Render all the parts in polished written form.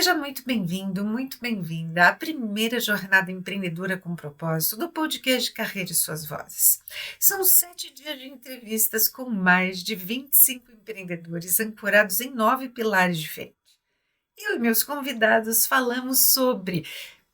Seja muito bem-vindo, muito bem-vinda à primeira jornada empreendedora com propósito do podcast Carreira e Suas Vozes. São 7 dias de entrevistas com mais de 25 empreendedores ancorados em 9 pilares diferentes. Eu e meus convidados falamos sobre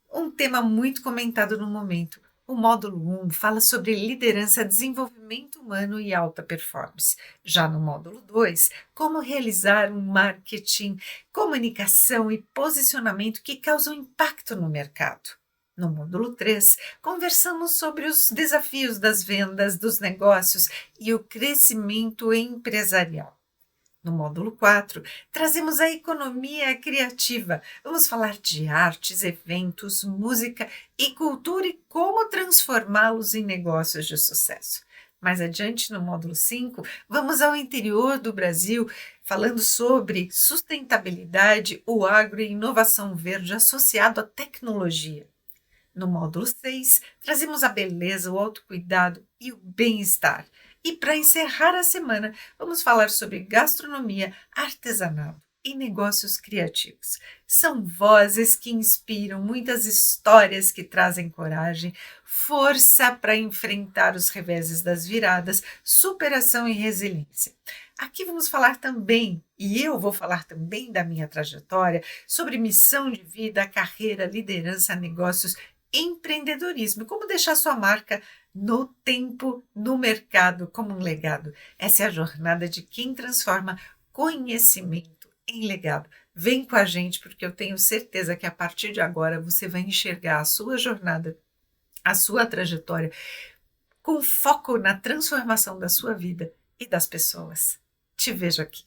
um tema muito comentado no momento. O módulo 1 fala sobre liderança, desenvolvimento humano e alta performance. Já no módulo 2, como realizar um marketing, comunicação e posicionamento que causam impacto no mercado. No módulo 3, conversamos sobre os desafios das vendas, dos negócios e o crescimento empresarial. No módulo 4, trazemos a economia criativa. Vamos falar de artes, eventos, música e cultura e como transformá-los em negócios de sucesso. Mais adiante, no módulo 5, vamos ao interior do Brasil, falando sobre sustentabilidade, o agro e inovação verde associado à tecnologia. No módulo 6, trazemos a beleza, o autocuidado e o bem-estar. E para encerrar a semana, vamos falar sobre gastronomia, artesanato e negócios criativos. São vozes que inspiram, muitas histórias que trazem coragem, força para enfrentar os reveses das viradas, superação e resiliência. Aqui vamos falar também, e eu vou falar também da minha trajetória, sobre missão de vida, carreira, liderança, negócios, empreendedorismo, como deixar sua marca no tempo, no mercado, como um legado. Essa é a jornada de quem transforma conhecimento em legado. Vem com a gente, porque eu tenho certeza que a partir de agora você vai enxergar a sua jornada, a sua trajetória, com foco na transformação da sua vida e das pessoas. Te vejo aqui.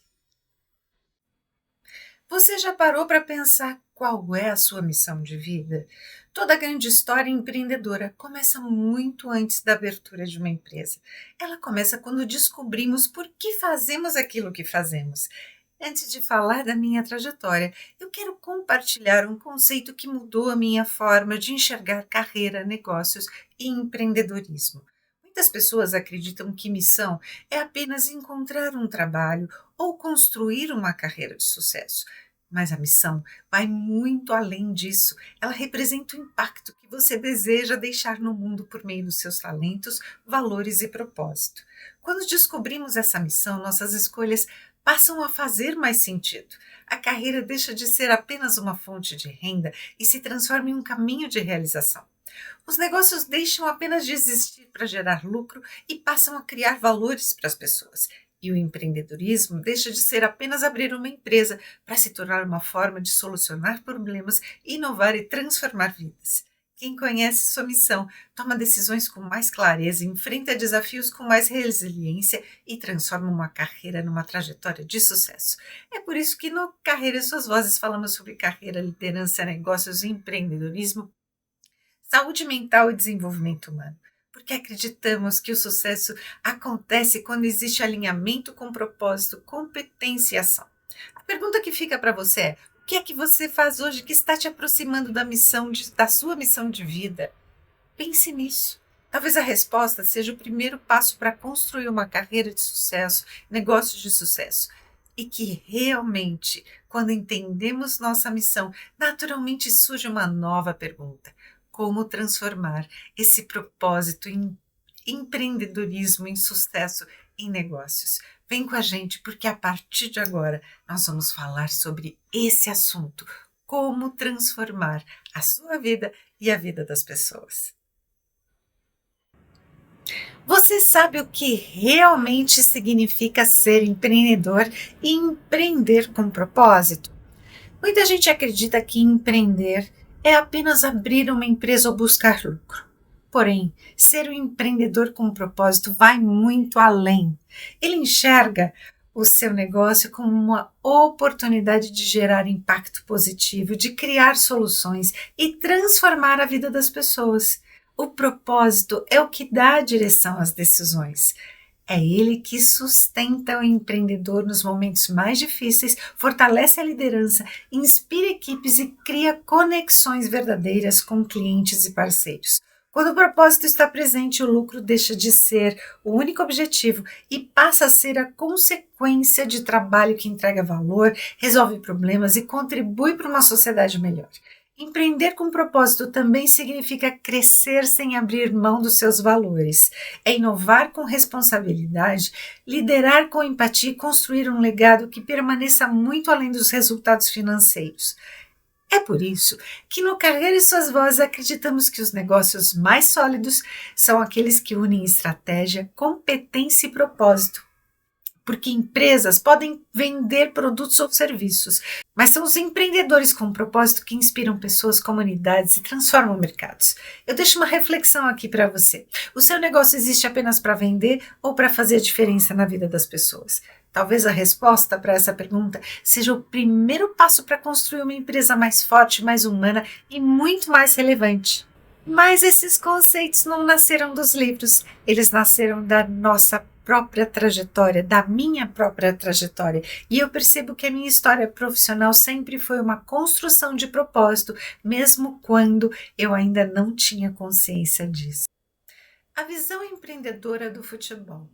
Você já parou para pensar qual é a sua missão de vida? Toda grande história empreendedora começa muito antes da abertura de uma empresa. Ela começa quando descobrimos por que fazemos aquilo que fazemos. Antes de falar da minha trajetória, eu quero compartilhar um conceito que mudou a minha forma de enxergar carreira, negócios e empreendedorismo. Muitas pessoas acreditam que missão é apenas encontrar um trabalho ou construir uma carreira de sucesso. Mas a missão vai muito além disso. Ela representa o impacto que você deseja deixar no mundo por meio dos seus talentos, valores e propósito. Quando descobrimos essa missão, nossas escolhas passam a fazer mais sentido. A carreira deixa de ser apenas uma fonte de renda e se transforma em um caminho de realização. Os negócios deixam apenas de existir para gerar lucro e passam a criar valores para as pessoas. E o empreendedorismo deixa de ser apenas abrir uma empresa para se tornar uma forma de solucionar problemas, inovar e transformar vidas. Quem conhece sua missão toma decisões com mais clareza, enfrenta desafios com mais resiliência e transforma uma carreira numa trajetória de sucesso. É por isso que no Carreira e Suas Vozes falamos sobre carreira, liderança, negócios e empreendedorismo, saúde mental e desenvolvimento humano. Porque acreditamos que o sucesso acontece quando existe alinhamento com propósito, competência e ação. A pergunta que fica para você é: o que é que você faz hoje que está te aproximando da sua missão de vida? Pense nisso. Talvez a resposta seja o primeiro passo para construir uma carreira de sucesso, negócios de sucesso. E que realmente, quando entendemos nossa missão, naturalmente surge uma nova pergunta: como transformar esse propósito em empreendedorismo, em sucesso, em negócios? Vem com a gente, porque a partir de agora nós vamos falar sobre esse assunto: como transformar a sua vida e a vida das pessoas. Você sabe o que realmente significa ser empreendedor e empreender com propósito? Muita gente acredita que empreender é apenas abrir uma empresa ou buscar lucro. Porém, ser um empreendedor com propósito vai muito além. Ele enxerga o seu negócio como uma oportunidade de gerar impacto positivo, de criar soluções e transformar a vida das pessoas. O propósito é o que dá a direção às decisões. É ele que sustenta o empreendedor nos momentos mais difíceis, fortalece a liderança, inspira equipes e cria conexões verdadeiras com clientes e parceiros. Quando o propósito está presente, o lucro deixa de ser o único objetivo e passa a ser a consequência de trabalho que entrega valor, resolve problemas e contribui para uma sociedade melhor. Empreender com propósito também significa crescer sem abrir mão dos seus valores. É inovar com responsabilidade, liderar com empatia e construir um legado que permaneça muito além dos resultados financeiros. É por isso que no Carreira e Suas Vozes acreditamos que os negócios mais sólidos são aqueles que unem estratégia, competência e propósito. Porque empresas podem vender produtos ou serviços, mas são os empreendedores com propósito que inspiram pessoas, comunidades e transformam mercados. Eu deixo uma reflexão aqui para você. O seu negócio existe apenas para vender ou para fazer a diferença na vida das pessoas? Talvez a resposta para essa pergunta seja o primeiro passo para construir uma empresa mais forte, mais humana e muito mais relevante. Mas esses conceitos não nasceram dos livros, eles nasceram da nossa própria trajetória, da minha própria trajetória. E eu percebo que a minha história profissional sempre foi uma construção de propósito, mesmo quando eu ainda não tinha consciência disso. A visão empreendedora do futebol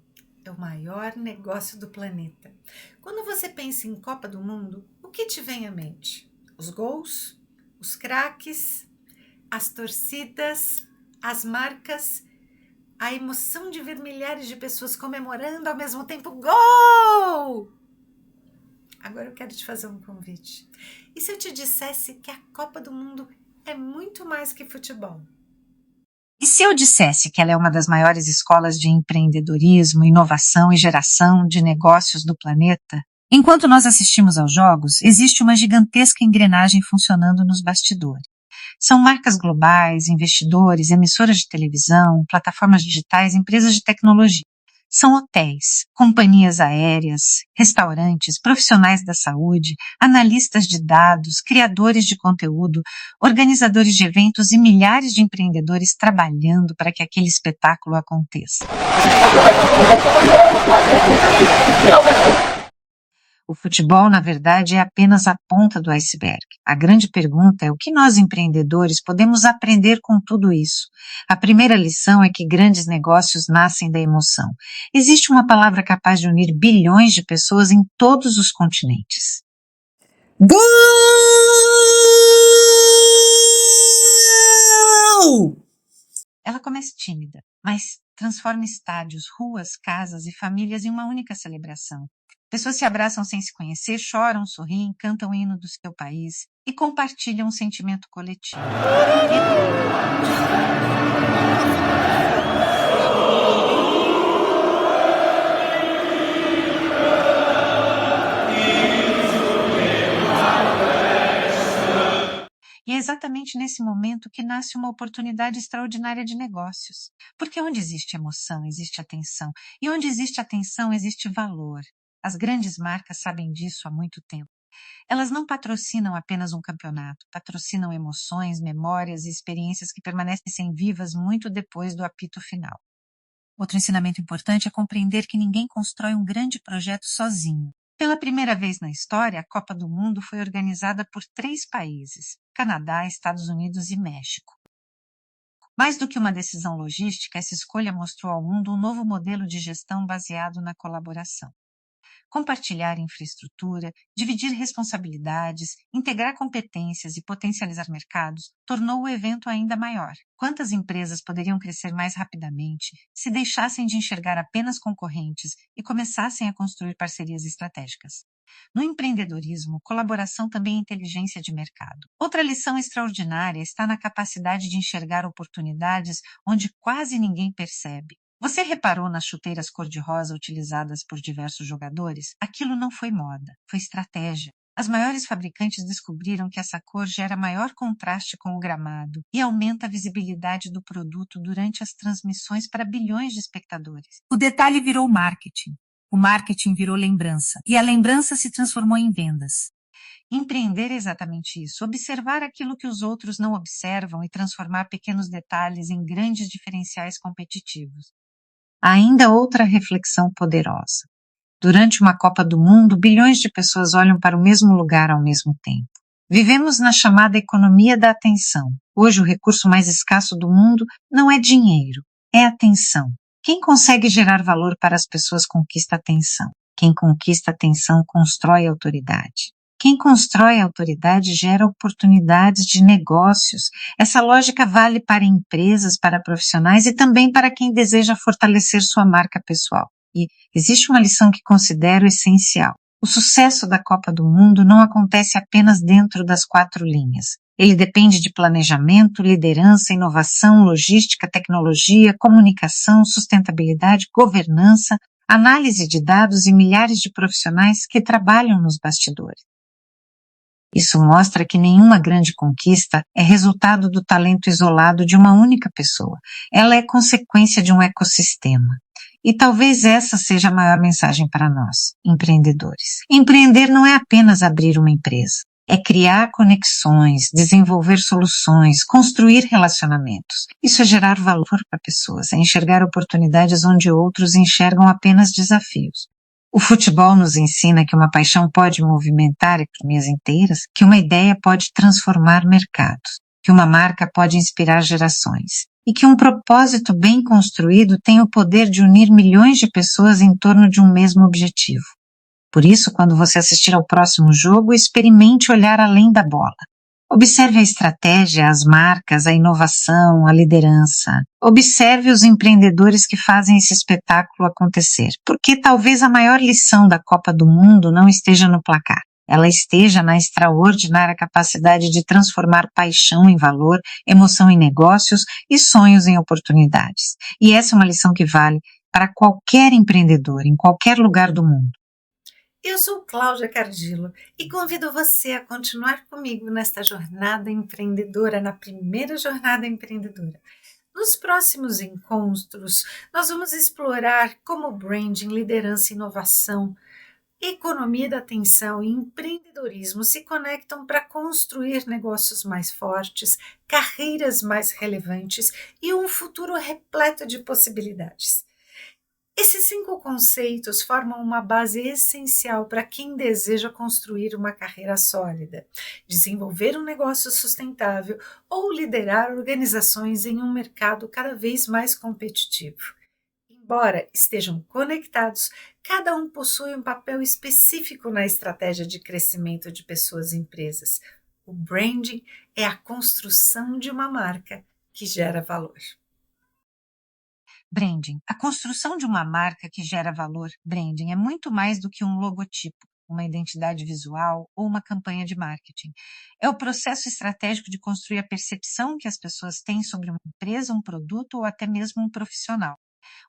é o maior negócio do planeta. Quando você pensa em Copa do Mundo, o que te vem à mente? Os gols? Os craques? As torcidas? As marcas? A emoção de ver milhares de pessoas comemorando ao mesmo tempo. Gol! Agora eu quero te fazer um convite. E se eu te dissesse que a Copa do Mundo é muito mais que futebol? E se eu dissesse que ela é uma das maiores escolas de empreendedorismo, inovação e geração de negócios do planeta? Enquanto nós assistimos aos jogos, existe uma gigantesca engrenagem funcionando nos bastidores. São marcas globais, investidores, emissoras de televisão, plataformas digitais, empresas de tecnologia. São hotéis, companhias aéreas, restaurantes, profissionais da saúde, analistas de dados, criadores de conteúdo, organizadores de eventos e milhares de empreendedores trabalhando para que aquele espetáculo aconteça. O futebol, na verdade, é apenas a ponta do iceberg. A grande pergunta é o que nós empreendedores podemos aprender com tudo isso. A primeira lição é que grandes negócios nascem da emoção. Existe uma palavra capaz de unir bilhões de pessoas em todos os continentes. Gol! Ela começa tímida, mas transforma estádios, ruas, casas e famílias em uma única celebração. Pessoas se abraçam sem se conhecer, choram, sorriem, cantam o hino do seu país e compartilham um sentimento coletivo. E é exatamente nesse momento que nasce uma oportunidade extraordinária de negócios. Porque onde existe emoção, existe atenção. E onde existe atenção, existe valor. As grandes marcas sabem disso há muito tempo. Elas não patrocinam apenas um campeonato, patrocinam emoções, memórias e experiências que permanecem vivas muito depois do apito final. Outro ensinamento importante é compreender que ninguém constrói um grande projeto sozinho. Pela primeira vez na história, a Copa do Mundo foi organizada por 3 países: Canadá, Estados Unidos e México. Mais do que uma decisão logística, essa escolha mostrou ao mundo um novo modelo de gestão baseado na colaboração. Compartilhar infraestrutura, dividir responsabilidades, integrar competências e potencializar mercados tornou o evento ainda maior. Quantas empresas poderiam crescer mais rapidamente se deixassem de enxergar apenas concorrentes e começassem a construir parcerias estratégicas? No empreendedorismo, colaboração também é inteligência de mercado. Outra lição extraordinária está na capacidade de enxergar oportunidades onde quase ninguém percebe. Você reparou nas chuteiras cor-de-rosa utilizadas por diversos jogadores? Aquilo não foi moda, foi estratégia. As maiores fabricantes descobriram que essa cor gera maior contraste com o gramado e aumenta a visibilidade do produto durante as transmissões para bilhões de espectadores. O detalhe virou marketing. O marketing virou lembrança. E a lembrança se transformou em vendas. Empreender é exatamente isso, observar aquilo que os outros não observam e transformar pequenos detalhes em grandes diferenciais competitivos. Há ainda outra reflexão poderosa. Durante uma Copa do Mundo, bilhões de pessoas olham para o mesmo lugar ao mesmo tempo. Vivemos na chamada economia da atenção. Hoje, o recurso mais escasso do mundo não é dinheiro, é atenção. Quem consegue gerar valor para as pessoas conquista atenção. Quem conquista atenção constrói autoridade. Quem constrói autoridade gera oportunidades de negócios. Essa lógica vale para empresas, para profissionais e também para quem deseja fortalecer sua marca pessoal. E existe uma lição que considero essencial. O sucesso da Copa do Mundo não acontece apenas dentro das 4 linhas. Ele depende de planejamento, liderança, inovação, logística, tecnologia, comunicação, sustentabilidade, governança, análise de dados e milhares de profissionais que trabalham nos bastidores. Isso mostra que nenhuma grande conquista é resultado do talento isolado de uma única pessoa. Ela é consequência de um ecossistema. E talvez essa seja a maior mensagem para nós, empreendedores. Empreender não é apenas abrir uma empresa. É criar conexões, desenvolver soluções, construir relacionamentos. Isso é gerar valor para pessoas, é enxergar oportunidades onde outros enxergam apenas desafios. O futebol nos ensina que uma paixão pode movimentar economias inteiras, que uma ideia pode transformar mercados, que uma marca pode inspirar gerações e que um propósito bem construído tem o poder de unir milhões de pessoas em torno de um mesmo objetivo. Por isso, quando você assistir ao próximo jogo, experimente olhar além da bola. Observe a estratégia, as marcas, a inovação, a liderança. Observe os empreendedores que fazem esse espetáculo acontecer, porque talvez a maior lição da Copa do Mundo não esteja no placar. Ela esteja na extraordinária capacidade de transformar paixão em valor, emoção em negócios e sonhos em oportunidades. E essa é uma lição que vale para qualquer empreendedor, em qualquer lugar do mundo. Eu sou Cláudia Cardillo e convido você a continuar comigo nesta jornada empreendedora, na primeira jornada empreendedora. Nos próximos encontros, nós vamos explorar como branding, liderança e inovação, economia da atenção e empreendedorismo se conectam para construir negócios mais fortes, carreiras mais relevantes e um futuro repleto de possibilidades. Esses 5 conceitos formam uma base essencial para quem deseja construir uma carreira sólida, desenvolver um negócio sustentável ou liderar organizações em um mercado cada vez mais competitivo. Embora estejam conectados, cada um possui um papel específico na estratégia de crescimento de pessoas e empresas. O branding é a construção de uma marca que gera valor. Branding. A construção de uma marca que gera valor, branding, é muito mais do que um logotipo, uma identidade visual ou uma campanha de marketing. É o processo estratégico de construir a percepção que as pessoas têm sobre uma empresa, um produto ou até mesmo um profissional.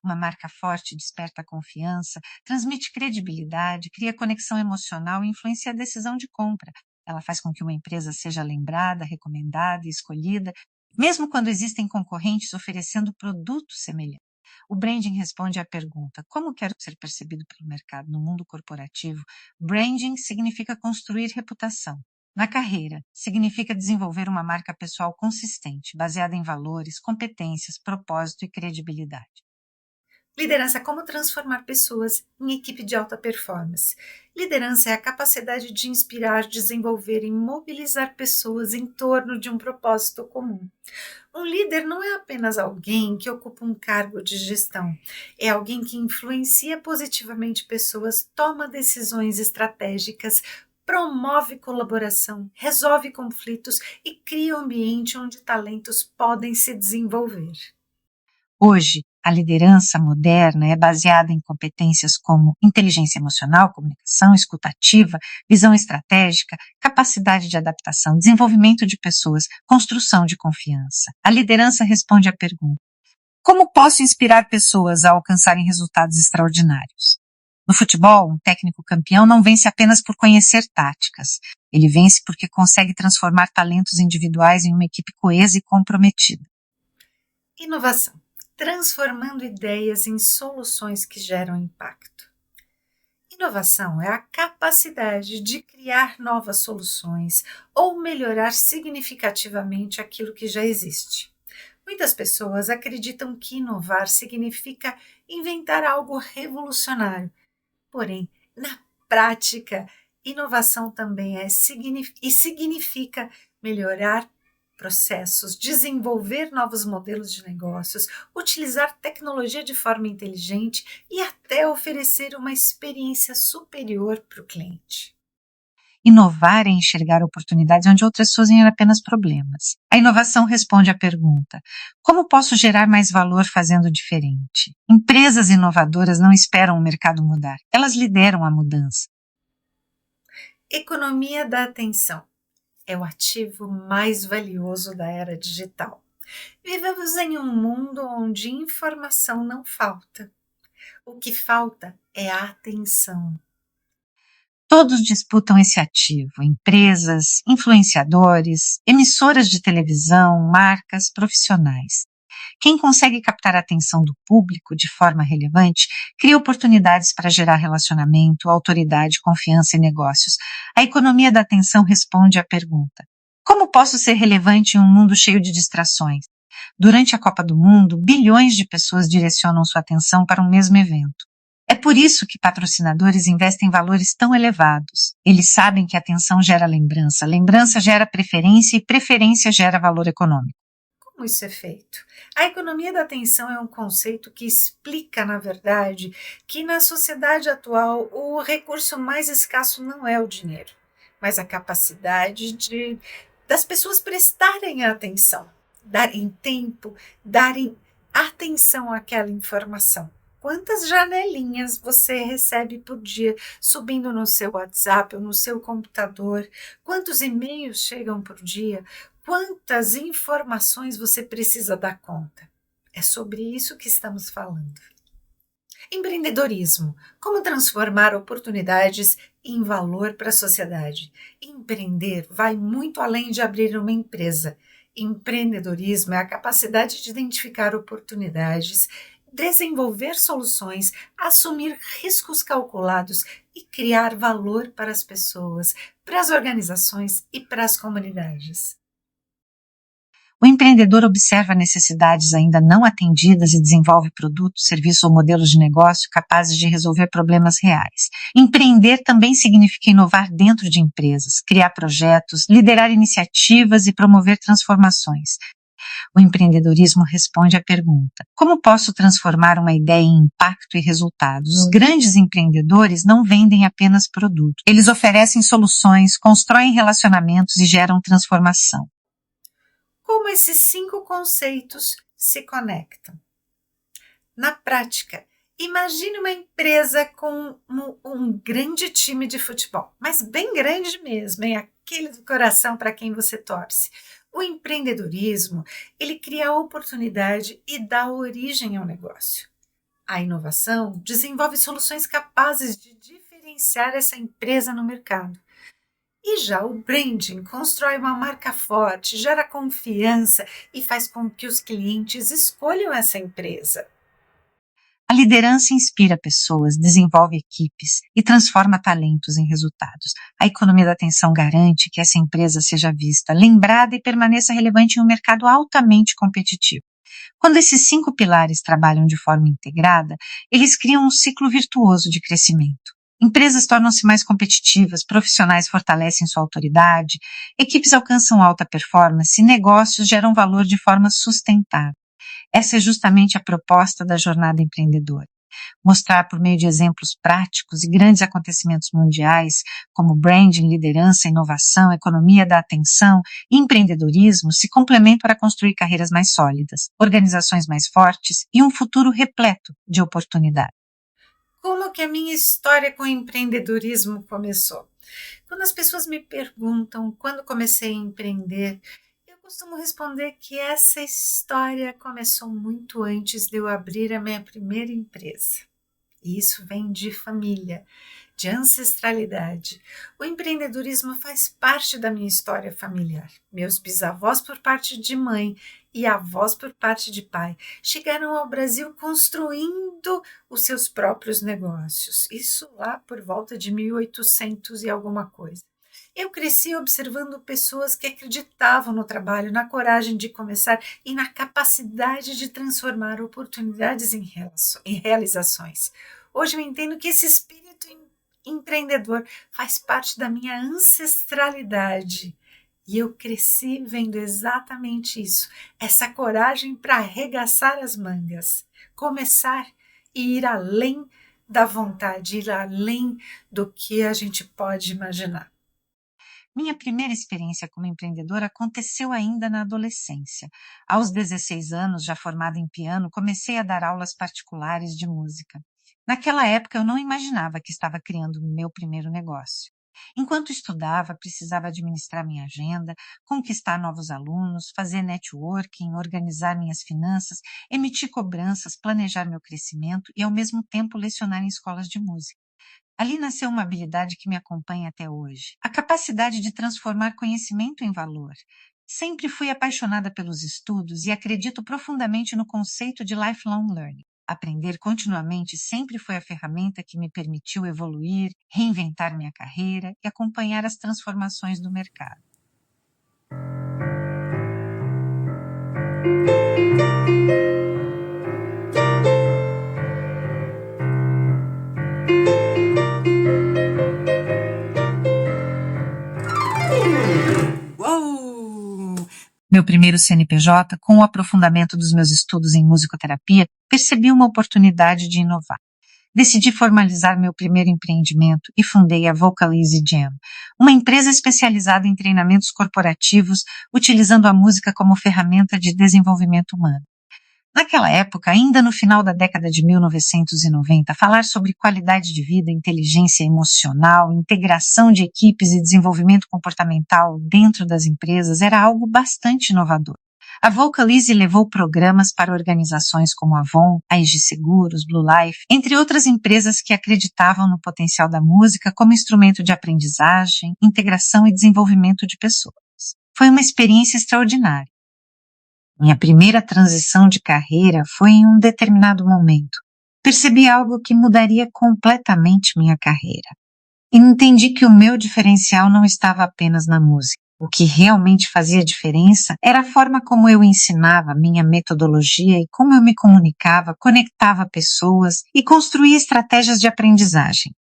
Uma marca forte desperta confiança, transmite credibilidade, cria conexão emocional e influencia a decisão de compra. Ela faz com que uma empresa seja lembrada, recomendada e escolhida, mesmo quando existem concorrentes oferecendo produtos semelhantes. O branding responde à pergunta: como quero ser percebido pelo mercado no mundo corporativo? Branding significa construir reputação. Na carreira, significa desenvolver uma marca pessoal consistente, baseada em valores, competências, propósito e credibilidade. Liderança é como transformar pessoas em equipe de alta performance. Liderança é a capacidade de inspirar, desenvolver e mobilizar pessoas em torno de um propósito comum. Um líder não é apenas alguém que ocupa um cargo de gestão, é alguém que influencia positivamente pessoas, toma decisões estratégicas, promove colaboração, resolve conflitos e cria um ambiente onde talentos podem se desenvolver. Hoje, a liderança moderna é baseada em competências como inteligência emocional, comunicação, escutativa, visão estratégica, capacidade de adaptação, desenvolvimento de pessoas, construção de confiança. A liderança responde à pergunta: como posso inspirar pessoas a alcançarem resultados extraordinários? No futebol, um técnico campeão não vence apenas por conhecer táticas. Ele vence porque consegue transformar talentos individuais em uma equipe coesa e comprometida. Inovação. Transformando ideias em soluções que geram impacto. Inovação é a capacidade de criar novas soluções ou melhorar significativamente aquilo que já existe. Muitas pessoas acreditam que inovar significa inventar algo revolucionário. Porém, na prática, Inovação também significa melhorar processos, desenvolver novos modelos de negócios, utilizar tecnologia de forma inteligente e até oferecer uma experiência superior para o cliente. Inovar é enxergar oportunidades onde outras pessoas veem apenas problemas. A inovação responde à pergunta: como posso gerar mais valor fazendo diferente? Empresas inovadoras não esperam o mercado mudar, elas lideram a mudança. Economia da atenção é o ativo mais valioso da era digital. Vivemos em um mundo onde informação não falta. O que falta é a atenção. Todos disputam esse ativo: empresas, influenciadores, emissoras de televisão, marcas, profissionais. Quem consegue captar a atenção do público de forma relevante cria oportunidades para gerar relacionamento, autoridade, confiança e negócios. A economia da atenção responde à pergunta: como posso ser relevante em um mundo cheio de distrações? Durante a Copa do Mundo, bilhões de pessoas direcionam sua atenção para um mesmo evento. É por isso que patrocinadores investem valores tão elevados. Eles sabem que atenção gera lembrança, lembrança gera preferência e preferência gera valor econômico. Como isso é feito? A economia da atenção é um conceito que explica, na verdade, que na sociedade atual o recurso mais escasso não é o dinheiro, mas a capacidade das pessoas prestarem atenção, darem tempo, darem atenção àquela informação. Quantas janelinhas você recebe por dia subindo no seu WhatsApp ou no seu computador? Quantos e-mails chegam por dia? Quantas informações você precisa dar conta? É sobre isso que estamos falando. Empreendedorismo. Como transformar oportunidades em valor para a sociedade? Empreender vai muito além de abrir uma empresa. Empreendedorismo é a capacidade de identificar oportunidades, desenvolver soluções, assumir riscos calculados e criar valor para as pessoas, para as organizações e para as comunidades. O empreendedor observa necessidades ainda não atendidas e desenvolve produtos, serviços ou modelos de negócio capazes de resolver problemas reais. Empreender também significa inovar dentro de empresas, criar projetos, liderar iniciativas e promover transformações. O empreendedorismo responde à pergunta: como posso transformar uma ideia em impacto e resultados? Os grandes empreendedores não vendem apenas produtos. Eles oferecem soluções, constroem relacionamentos e geram transformação. Como esses 5 conceitos se conectam? Na prática, imagine uma empresa com um grande time de futebol, mas bem grande mesmo, hein? Aquele do coração para quem você torce. O empreendedorismo, ele cria a oportunidade e dá origem ao negócio. A inovação desenvolve soluções capazes de diferenciar essa empresa no mercado. E já o branding constrói uma marca forte, gera confiança e faz com que os clientes escolham essa empresa. A liderança inspira pessoas, desenvolve equipes e transforma talentos em resultados. A economia da atenção garante que essa empresa seja vista, lembrada e permaneça relevante em um mercado altamente competitivo. Quando esses 5 pilares trabalham de forma integrada, eles criam um ciclo virtuoso de crescimento. Empresas tornam-se mais competitivas, profissionais fortalecem sua autoridade, equipes alcançam alta performance e negócios geram valor de forma sustentável. Essa é justamente a proposta da jornada empreendedora. Mostrar por meio de exemplos práticos e grandes acontecimentos mundiais, como branding, liderança, inovação, economia da atenção e empreendedorismo, se complementam para construir carreiras mais sólidas, organizações mais fortes e um futuro repleto de oportunidades. Como que a minha história com o empreendedorismo começou? Quando as pessoas me perguntam quando comecei a empreender, eu costumo responder que essa história começou muito antes de eu abrir a minha primeira empresa. E isso vem de família, de ancestralidade. O empreendedorismo faz parte da minha história familiar. Meus bisavós por parte de mãe e avós por parte de pai chegaram ao Brasil construindo os seus próprios negócios. Isso lá por volta de 1800 e alguma coisa. Eu cresci observando pessoas que acreditavam no trabalho, na coragem de começar e na capacidade de transformar oportunidades em realizações. Hoje eu entendo que esse espírito empreendedor faz parte da minha ancestralidade. E eu cresci vendo exatamente isso, essa coragem para arregaçar as mangas, começar e ir além da vontade, ir além do que a gente pode imaginar. Minha primeira experiência como empreendedora aconteceu ainda na adolescência. Aos 16 anos, já formada em piano, comecei a dar aulas particulares de música. Naquela época, eu não imaginava que estava criando meu primeiro negócio. Enquanto estudava, precisava administrar minha agenda, conquistar novos alunos, fazer networking, organizar minhas finanças, emitir cobranças, planejar meu crescimento e, ao mesmo tempo, lecionar em escolas de música. Ali nasceu uma habilidade que me acompanha até hoje, a capacidade de transformar conhecimento em valor. Sempre fui apaixonada pelos estudos e acredito profundamente no conceito de lifelong learning. Aprender continuamente sempre foi a ferramenta que me permitiu evoluir, reinventar minha carreira e acompanhar as transformações do mercado. Uou! Meu primeiro CNPJ, com o aprofundamento dos meus estudos em musicoterapia, percebi uma oportunidade de inovar. Decidi formalizar meu primeiro empreendimento e fundei a Vocalize Jam, uma empresa especializada em treinamentos corporativos, utilizando a música como ferramenta de desenvolvimento humano. Naquela época, ainda no final da década de 1990, falar sobre qualidade de vida, inteligência emocional, integração de equipes e desenvolvimento comportamental dentro das empresas era algo bastante inovador. A Vocalize levou programas para organizações como a Avon, a EG Seguros, Blue Life, entre outras empresas que acreditavam no potencial da música como instrumento de aprendizagem, integração e desenvolvimento de pessoas. Foi uma experiência extraordinária. Minha primeira transição de carreira foi em um determinado momento. Percebi algo que mudaria completamente minha carreira. E entendi que o meu diferencial não estava apenas na música. O que realmente fazia diferença era a forma como eu ensinava, minha metodologia e como eu me comunicava, conectava pessoas e construía estratégias de aprendizagem.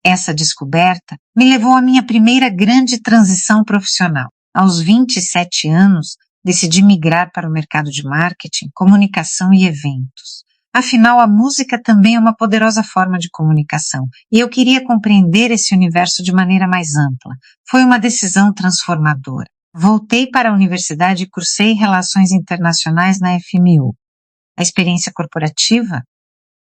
Essa descoberta me levou à minha primeira grande transição profissional. Aos 27 anos, decidi migrar para o mercado de marketing, comunicação e eventos. Afinal, a música também é uma poderosa forma de comunicação, e eu queria compreender esse universo de maneira mais ampla. Foi uma decisão transformadora. Voltei para a universidade e cursei Relações Internacionais na FMU. A experiência corporativa?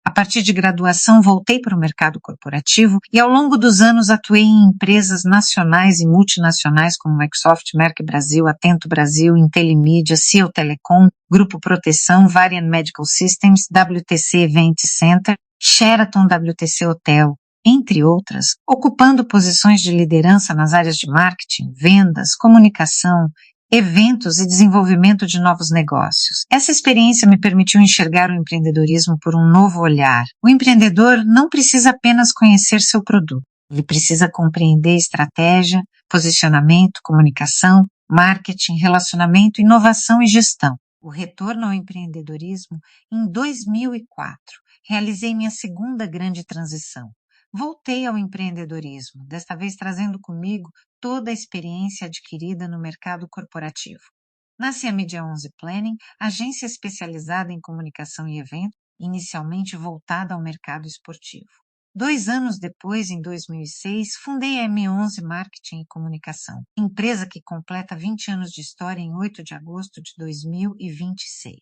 A partir de graduação, voltei para o mercado corporativo e, ao longo dos anos, atuei em empresas nacionais e multinacionais como Microsoft, Merck Brasil, Atento Brasil, Intelimídia, Ciel Telecom, Grupo Proteção, Varian Medical Systems, WTC Event Center, Sheraton WTC Hotel, entre outras, ocupando posições de liderança nas áreas de marketing, vendas, comunicação, eventos e desenvolvimento de novos negócios. Essa experiência me permitiu enxergar o empreendedorismo por um novo olhar. O empreendedor não precisa apenas conhecer seu produto. Ele precisa compreender estratégia, posicionamento, comunicação, marketing, relacionamento, inovação e gestão. O retorno ao empreendedorismo em 2004. Realizei minha segunda grande transição. Voltei ao empreendedorismo, desta vez trazendo comigo toda a experiência adquirida no mercado corporativo. Nasce a Mídia 11 Planning, agência especializada em comunicação e evento, inicialmente voltada ao mercado esportivo. 2 anos depois, em 2006, fundei a M11 Marketing e Comunicação, empresa que completa 20 anos de história em 8 de agosto de 2026.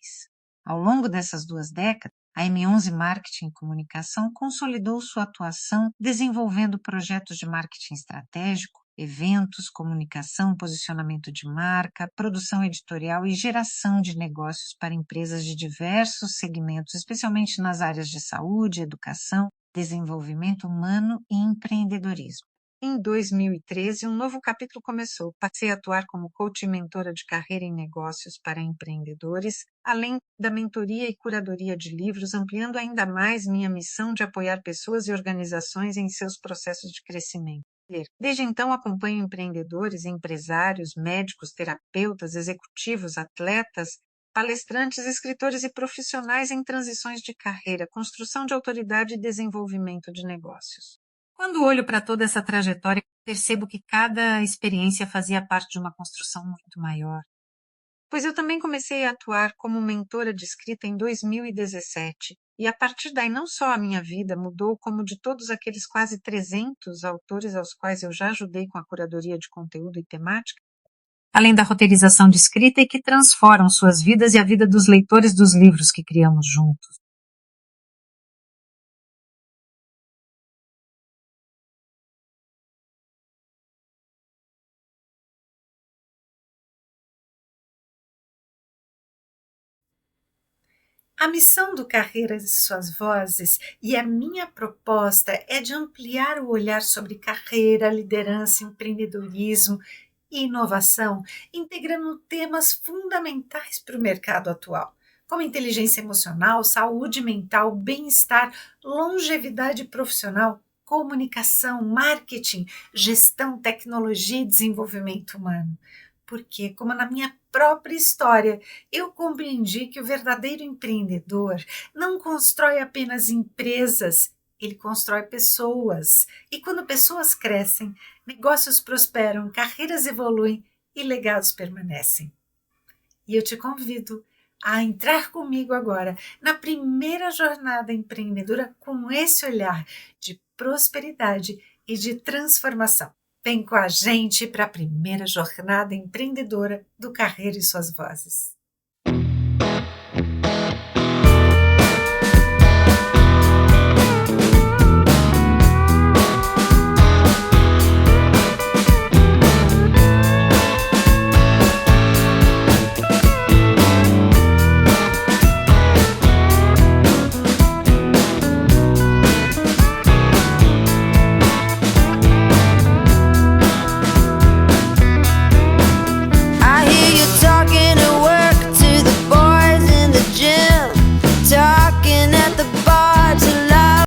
Ao longo dessas 2 décadas, a M11 Marketing e Comunicação consolidou sua atuação desenvolvendo projetos de marketing estratégico, eventos, comunicação, posicionamento de marca, produção editorial e geração de negócios para empresas de diversos segmentos, especialmente nas áreas de saúde, educação, desenvolvimento humano e empreendedorismo. Em 2013, um novo capítulo começou. Passei a atuar como coach e mentora de carreira em negócios para empreendedores, além da mentoria e curadoria de livros, ampliando ainda mais minha missão de apoiar pessoas e organizações em seus processos de crescimento. Desde então, acompanho empreendedores, empresários, médicos, terapeutas, executivos, atletas, palestrantes, escritores e profissionais em transições de carreira, construção de autoridade e desenvolvimento de negócios. Quando olho para toda essa trajetória, percebo que cada experiência fazia parte de uma construção muito maior. Pois eu também comecei a atuar como mentora de escrita em 2017, e a partir daí não só a minha vida mudou, como de todos aqueles quase 300 autores aos quais eu já ajudei com a curadoria de conteúdo e temática, além da roteirização de escrita e que transformam suas vidas e a vida dos leitores dos livros que criamos juntos. A missão do Carreiras e Suas Vozes e a minha proposta é de ampliar o olhar sobre carreira, liderança, empreendedorismo e inovação, integrando temas fundamentais para o mercado atual, como inteligência emocional, saúde mental, bem-estar, longevidade profissional, comunicação, marketing, gestão, tecnologia e desenvolvimento humano. Porque, como na minha própria história, eu compreendi que o verdadeiro empreendedor não constrói apenas empresas, ele constrói pessoas. E quando pessoas crescem, negócios prosperam, carreiras evoluem e legados permanecem. E eu te convido a entrar comigo agora na primeira jornada empreendedora com esse olhar de prosperidade e de transformação. Vem com a gente para a primeira jornada empreendedora do Carreira e Suas Vozes.